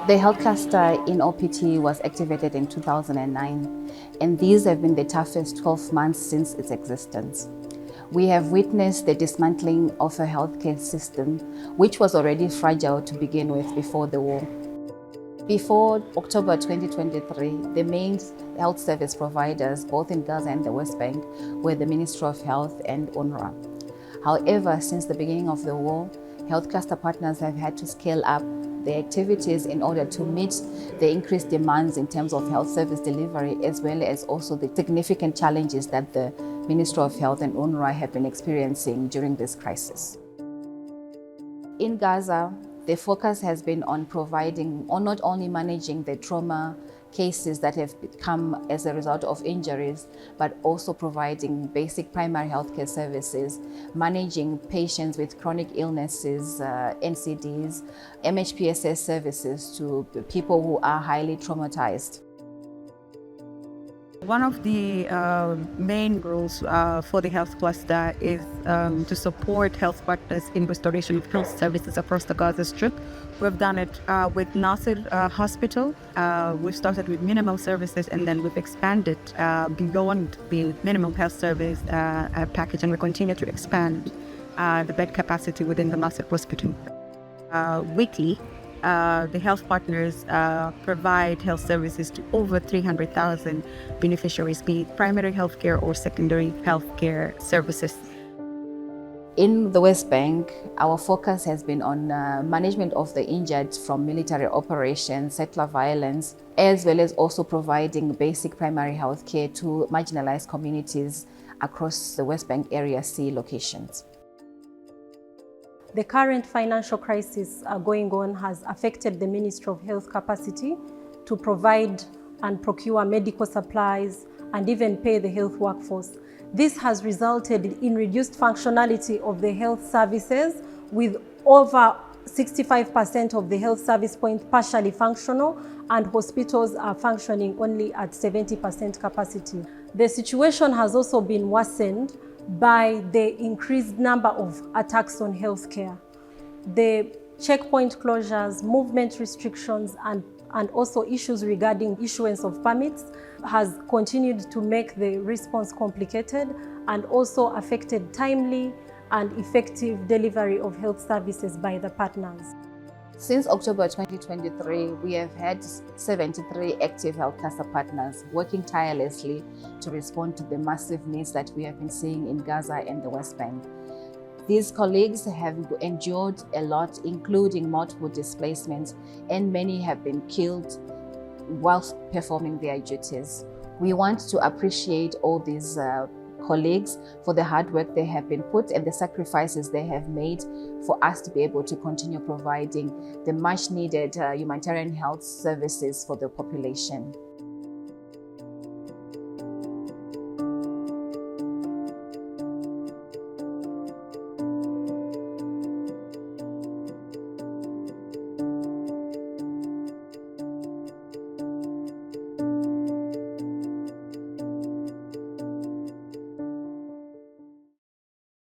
The health cluster in OPT was activated in 2009, and these have been the toughest 12 months since its existence. We have witnessed the dismantling of a healthcare system, which was already fragile to begin with before the war. Before October 2023, the main health service providers, both in Gaza and the West Bank, were the Ministry of Health and UNRWA. However, since the beginning of the war, health cluster partners have had to scale up their activities in order to meet the increased demands in terms of health service delivery, as well as also the significant challenges that the Ministry of Health and UNRWA have been experiencing during this crisis. In Gaza, the focus has been on providing, or not only managing the trauma cases that have come as a result of injuries, but also providing basic primary healthcare services, managing patients with chronic illnesses, NCDs, MHPSS services to people who are highly traumatized. One of the main roles for the health cluster is to support health partners in restoration of health services across the Gaza Strip. We've done it with Nasser Hospital. We've started with minimal services, and then we've expanded beyond the minimum health service package, and we continue to expand the bed capacity within the Nasser Hospital. Weekly, the health partners provide health services to over 300,000 beneficiaries, be it primary healthcare or secondary healthcare services. In the West Bank, our focus has been on management of the injured from military operations, settler violence, as well as also providing basic primary health care to marginalized communities across the West Bank Area C locations. The current financial crisis going on has affected the Ministry of Health capacity to provide and procure medical supplies and even pay the health workforce. This has resulted in reduced functionality of the health services, with over 65% of the health service points partially functional, and hospitals are functioning only at 70% capacity. The situation has also been worsened by the increased number of attacks on healthcare. The checkpoint closures, movement restrictions, and also issues regarding issuance of permits has continued to make the response complicated and also affected timely and effective delivery of health services by the partners. Since October 2023, we have had 73 active health cluster partners working tirelessly to respond to the massive needs that we have been seeing in Gaza and the West Bank. These colleagues have endured a lot, including multiple displacements, and many have been killed whilst performing their duties. We want to appreciate all these colleagues for the hard work they have been put and the sacrifices they have made for us to be able to continue providing the much needed humanitarian health services for the population.